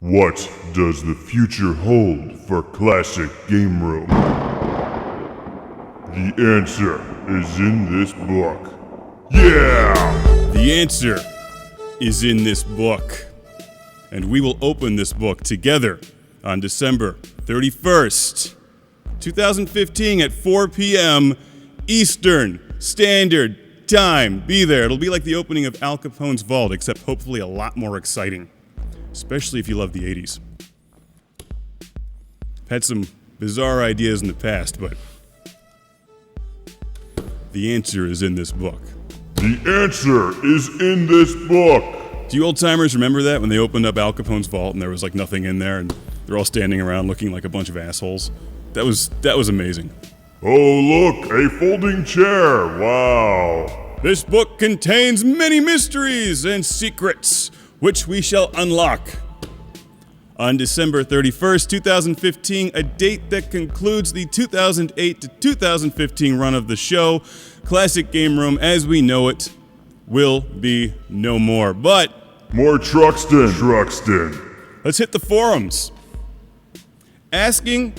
What does the future hold for Classic Game Room? The answer is in this book. Yeah! The answer is in this book. And we will open this book together on December 31st, 2015 at 4 p.m. Eastern Standard Time. Be there. It'll be like the opening of Al Capone's vault, except hopefully a lot more exciting. Especially if you love the 80s. I've had some bizarre ideas in the past, but the answer is in this book. The answer is in this book! Do you old-timers remember that when they opened up Al Capone's vault and there was like nothing in there and they're all standing around looking like a bunch of assholes? That was amazing. Oh look, a folding chair, wow! This book contains many mysteries and secrets, which we shall unlock on December 31st, 2015, a date that concludes the 2008 to 2015 run of the show. Classic Game Room, as we know it, will be no more. But more Truxton. Let's hit the forums. Asking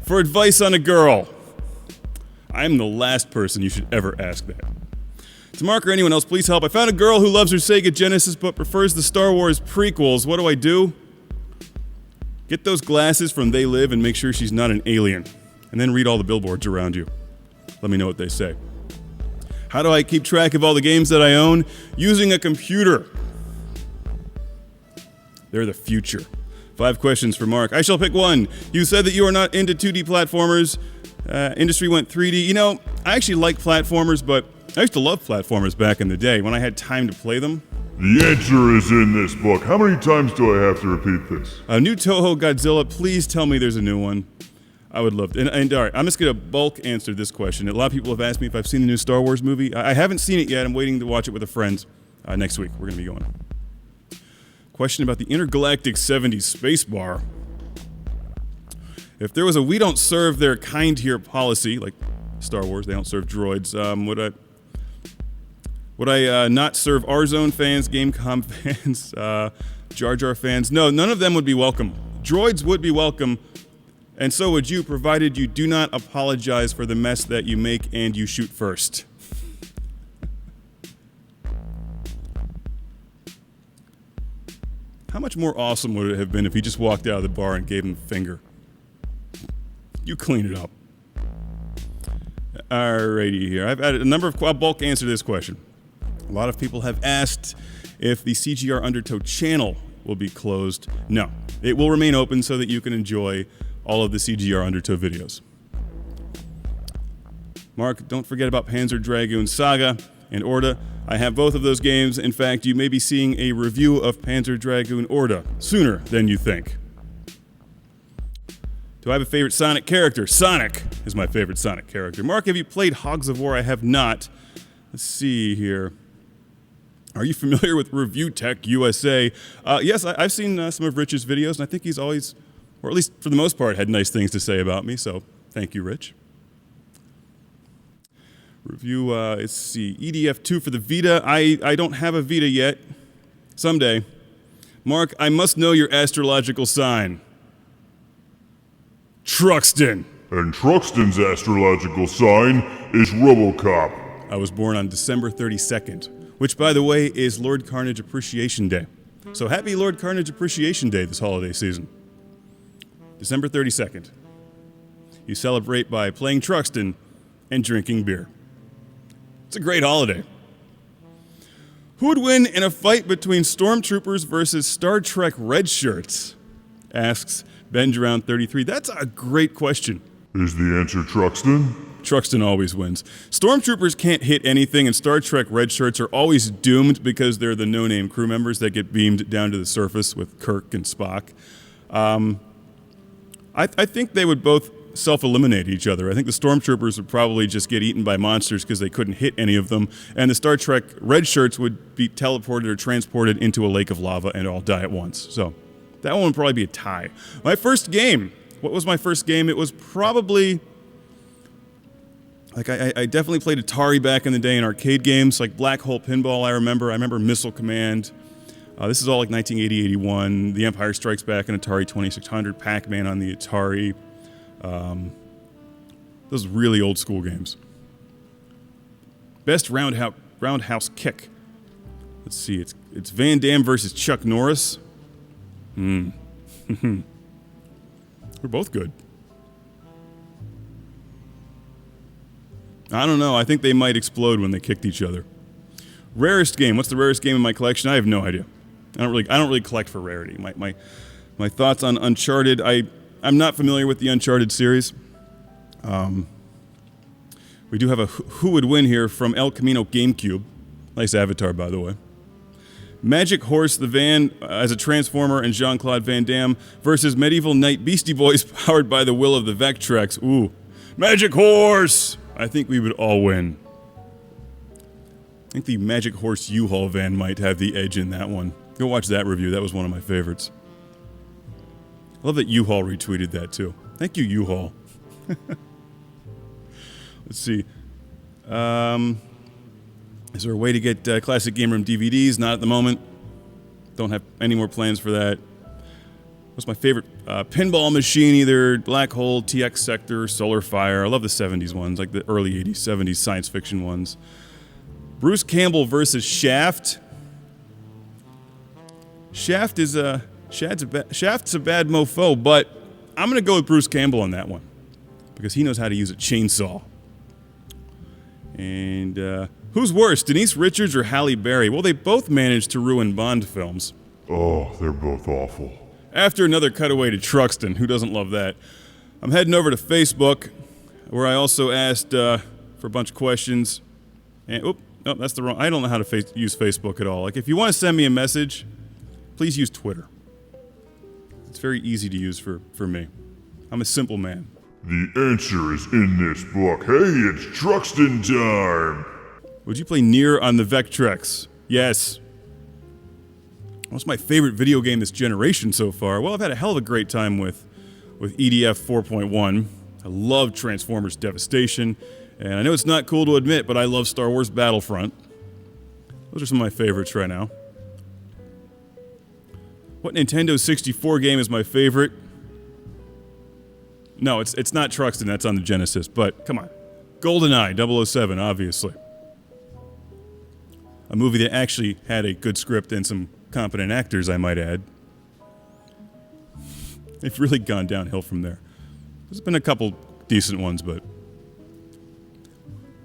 for advice on a girl. I'm the last person you should ever ask that. To Mark or anyone else, please help. I found a girl who loves her Sega Genesis but prefers the Star Wars prequels. What do I do? Get those glasses from They Live and make sure she's not an alien. And then read all the billboards around you. Let me know what they say. How do I keep track of all the games that I own? Using a computer. They're the future. 5 questions for Mark. I shall pick one. You said that you are not into 2D platformers. Industry went 3D. You know, I actually like platformers, but I used to love platformers back in the day when I had time to play them. The answer is in this book. How many times do I have to repeat this? A new Toho Godzilla. Please tell me there's a new one. I would love to. And all right, I'm just going to bulk answer this question. A lot of people have asked me if I've seen the new Star Wars movie. I haven't seen it yet. I'm waiting to watch it with a friend next week. We're going to be going. Question about the intergalactic 70s space bar. If there was a we don't serve their kind here policy, like Star Wars, they don't serve droids, would I not serve R-Zone fans, Gamecom fans, Jar Jar fans? No, none of them would be welcome. Droids would be welcome, and so would you, provided you do not apologize for the mess that you make and you shoot first. How much more awesome would it have been if he just walked out of the bar and gave him a finger? You clean it up. Alrighty here. I've added a number of... I'll bulk answer this question. A lot of people have asked if the CGR Undertow channel will be closed. No. It will remain open so that you can enjoy all of the CGR Undertow videos. Mark, don't forget about Panzer Dragoon Saga and Orda. I have both of those games. In fact, you may be seeing a review of Panzer Dragoon Orda sooner than you think. Do I have a favorite Sonic character? Sonic is my favorite Sonic character. Mark, have you played Hogs of War? I have not. Let's see here. Are you familiar with Review Tech USA? Yes, I've seen some of Rich's videos, and I think he's always, or at least for the most part, had nice things to say about me, so thank you, Rich. Review, let's see, EDF2 for the Vita. I don't have a Vita yet. Someday. Mark, I must know your astrological sign. Truxton. And Truxton's astrological sign is RoboCop. I was born on December 32nd, which, by the way, is Lord Carnage Appreciation Day. So happy Lord Carnage Appreciation Day this holiday season. December 32nd. You celebrate by playing Truxton and drinking beer. It's a great holiday. Who would win in a fight between Stormtroopers versus Star Trek Red Shirts? Asks BenJaround33. That's a great question. Is the answer Truxton? Truxton always wins. Stormtroopers can't hit anything, and Star Trek Red Shirts are always doomed because they're the no-name crew members that get beamed down to the surface with Kirk and Spock. I think they would both self-eliminate each other. I think the Stormtroopers would probably just get eaten by monsters because they couldn't hit any of them, and the Star Trek Red Shirts would be teleported or transported into a lake of lava and all die at once. So that one would probably be a tie. My first game. What was my first game? It was probably... Like, I definitely played Atari back in the day in arcade games, like Black Hole Pinball, I remember Missile Command. This is all like 1980, 81. The Empire Strikes Back on Atari 2600. Pac-Man on the Atari. Those really old school games. Best roundhouse kick. Let's see. It's Van Damme versus Chuck Norris. We're both good. I don't know. I think they might explode when they kicked each other. Rarest game. What's the rarest game in my collection? I have no idea. I don't really collect for rarity. My thoughts on Uncharted. I'm not familiar with the Uncharted series. We do have a Who Would Win here from El Camino GameCube. Nice avatar, by the way. Magic Horse, the van as a Transformer, and Jean-Claude Van Damme versus Medieval Knight Beastie Boys powered by the will of the Vectrex. Ooh. Magic Horse! I think we would all win. I think the Magic Horse U-Haul van might have the edge in that one. Go watch that review. That was one of my favorites. I love that U-Haul retweeted that too. Thank you, U-Haul. Let's see. Is there a way to get Classic Game Room DVDs? Not at the moment. Don't have any more plans for that. What's my favorite pinball machine? Either Black Hole, TX Sector, Solar Fire. I love the 70s ones, like the early 80s, 70s science fiction ones. Bruce Campbell versus Shaft. Shaft's a bad mofo, but I'm going to go with Bruce Campbell on that one because he knows how to use a chainsaw. And who's worse, Denise Richards or Halle Berry? Well, they both managed to ruin Bond films. Oh, they're both awful. After another cutaway to Truxton, who doesn't love that? I'm heading over to Facebook, where I also asked for a bunch of questions. And no, that's the wrong. I don't know how to use Facebook at all. Like, if you want to send me a message, please use Twitter. It's very easy to use for me. I'm a simple man. The answer is in this book. Hey, it's Truxton time! Would you play Nier on the Vectrex? Yes. What's my favorite video game this generation so far? Well, I've had a hell of a great time with EDF 4.1. I love Transformers Devastation, and I know it's not cool to admit, but I love Star Wars Battlefront. Those are some of my favorites right now. What Nintendo 64 game is my favorite? No, it's not Truxton, that's on the Genesis, but come on. GoldenEye 007, obviously. A movie that actually had a good script and some competent actors, I might add. They've really gone downhill from there. There's been a couple decent ones, but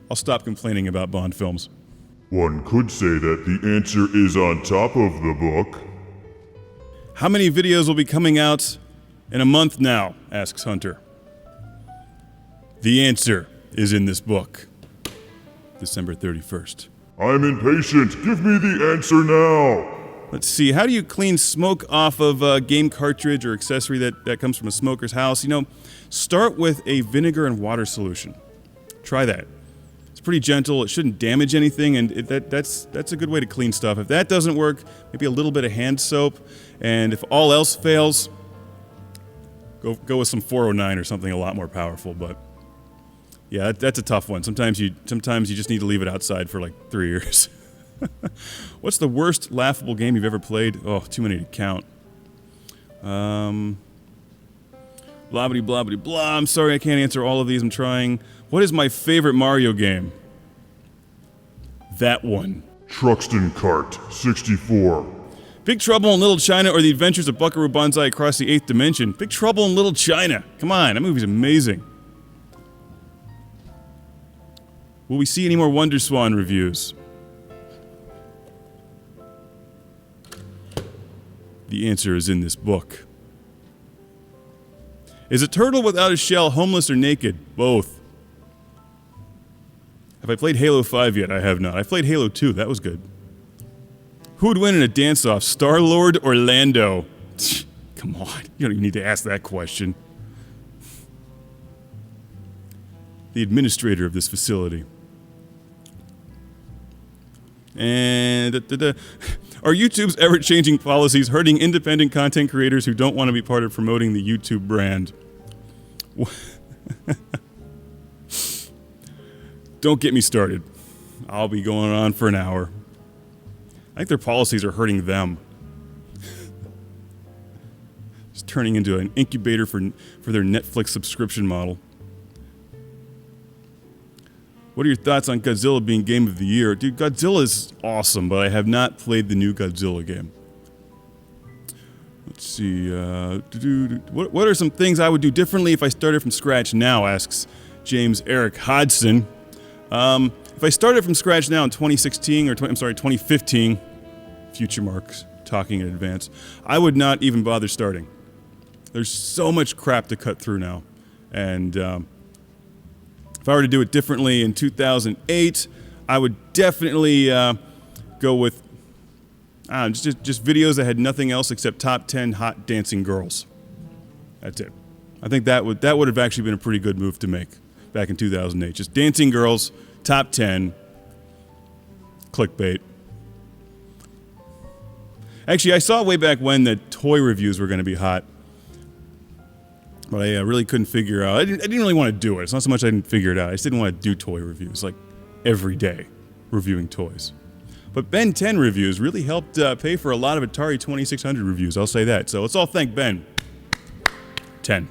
I'll stop complaining about Bond films. One could say that the answer is on top of the book. How many videos will be coming out in a month now? Asks Hunter. The answer is in this book. December 31st. I'm impatient. Give me the answer now. Let's see. How do you clean smoke off of a game cartridge or accessory that comes from a smoker's house? You know, start with a vinegar and water solution. Try that. It's pretty gentle. It shouldn't damage anything, and that's a good way to clean stuff. If that doesn't work, maybe a little bit of hand soap. And if all else fails, go with some 409 or something a lot more powerful. But yeah, that's a tough one. Sometimes you just need to leave it outside for like 3 years. What's the worst laughable game you've ever played? Oh, too many to count. Blah, blah, blah, blah, blah. I'm sorry I can't answer all of these. I'm trying. What is my favorite Mario game? That one. Truxton Kart 64. Big Trouble in Little China or The Adventures of Buckaroo Banzai Across the Eighth Dimension. Big Trouble in Little China. Come on, that movie's amazing. Will we see any more Wonder Swan reviews? The answer is in this book. Is a turtle without a shell homeless or naked? Both. Have I played Halo 5 yet? I have not. I played Halo 2. That was good. Who would win in a dance-off, Star-Lord or Lando? Come on. You don't even need to ask that question. The administrator of this facility. And are YouTube's ever-changing policies hurting independent content creators who don't want to be part of promoting the YouTube brand? Don't get me started. I'll be going on for an hour. I think their policies are hurting them. It's turning into an incubator for their Netflix subscription model. What are your thoughts on Godzilla being Game of the Year? Dude, Godzilla is awesome, but I have not played the new Godzilla game. Let's see. What are some things I would do differently if I started from scratch now, asks James Eric Hodson. If I started from scratch now in 2015, future marks, talking in advance, I would not even bother starting. There's so much crap to cut through now. And if I were to do it differently in 2008, I would definitely go with just videos that had nothing else except top 10 hot dancing girls. That's it. I think that would have actually been a pretty good move to make back in 2008. Just dancing girls, top 10, clickbait. Actually, I saw way back when that toy reviews were going to be hot, but I really couldn't figure out. I didn't really want to do it. It's not so much I didn't figure it out. I just didn't want to do toy reviews like every day, reviewing toys. But Ben 10 reviews really helped pay for a lot of Atari 2600 reviews. I'll say that. So let's all thank Ben 10.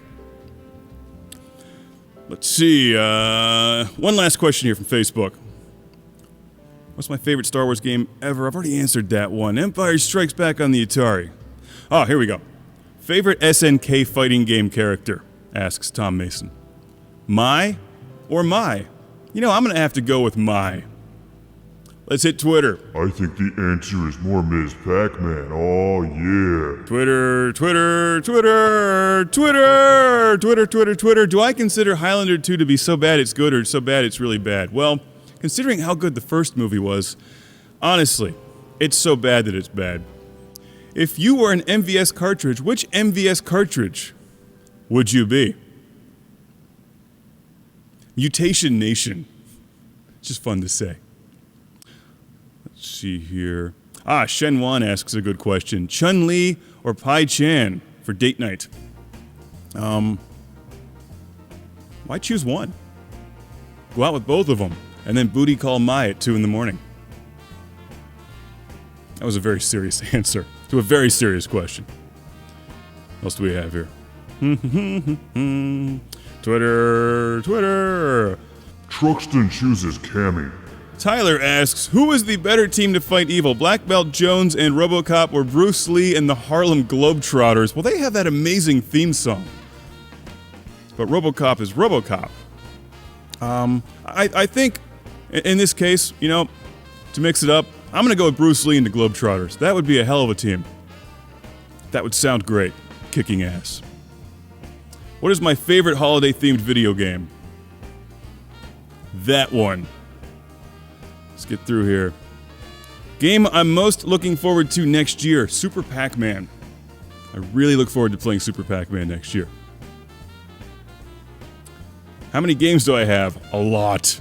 Let's see. One last question here from Facebook. What's my favorite Star Wars game ever? I've already answered that one. Empire Strikes Back on the Atari. Oh, here we go. Favorite SNK fighting game character? Asks Tom Mason. My or my? You know, I'm going to have to go with my. Let's hit Twitter. I think the answer is more Ms. Pac-Man. Oh, yeah. Twitter. Do I consider Highlander 2 to be so bad it's good or so bad it's really bad? Well, considering how good the first movie was, honestly, it's so bad that it's bad. If you were an MVS cartridge, which MVS cartridge would you be? Mutation Nation. It's just fun to say. Let's see here. Shen Wan asks a good question. Chun-Li or Pai Chan for date night? Why choose one? Go out with both of them, and then booty call Mai at 2 in the morning. That was a very serious answer to a very serious question. What else do we have here? Twitter. Truxton chooses Cammy. Tyler asks, who is the better team to fight evil? Black Belt Jones and RoboCop or Bruce Lee and the Harlem Globetrotters? Well, they have that amazing theme song. But RoboCop is RoboCop. I think, in this case, you know, to mix it up, I'm going to go with Bruce Lee and the Globetrotters. That would be a hell of a team. That would sound great. Kicking ass. What is my favorite holiday-themed video game? That one. Let's get through here. Game I'm most looking forward to next year, Super Pac-Man. I really look forward to playing Super Pac-Man next year. How many games do I have? A lot.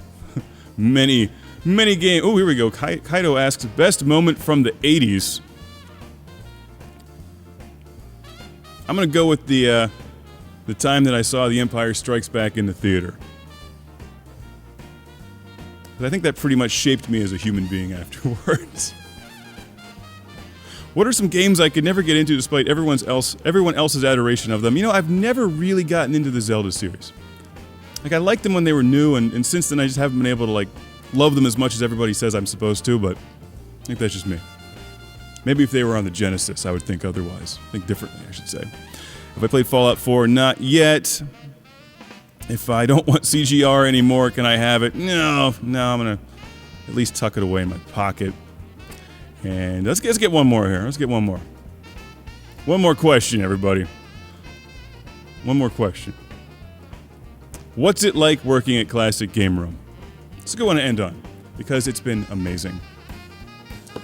Many games. Oh, here we go. Kaido asks, best moment from the 80s. I'm going to go with the time that I saw The Empire Strikes Back in the theater. I think that pretty much shaped me as a human being afterwards. What are some games I could never get into despite everyone else's adoration of them? You know, I've never really gotten into the Zelda series. Like, I liked them when they were new, and since then I just haven't been able to, like, love them as much as everybody says I'm supposed to, but I think that's just me. Maybe if they were on the Genesis, I would think otherwise. Think differently, I should say. Have I played Fallout 4? Not yet. If I don't want CGR anymore, can I have it? No, I'm going to at least tuck it away in my pocket. And let's get one more here. Let's get one more. One more question, everybody. One more question. What's it like working at Classic Game Room? It's a good one to end on, because it's been amazing.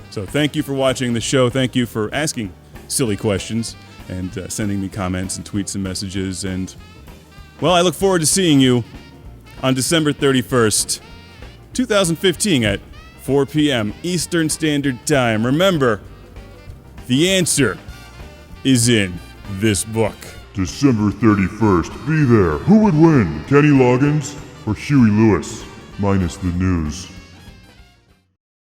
So thank you for watching the show. Thank you for asking silly questions and sending me comments and tweets and messages. And, well, I look forward to seeing you on December 31st, 2015 at 4 p.m. Eastern Standard Time. Remember, the answer is in this book. December 31st, be there. Who would win, Kenny Loggins or Huey Lewis? Minus the news.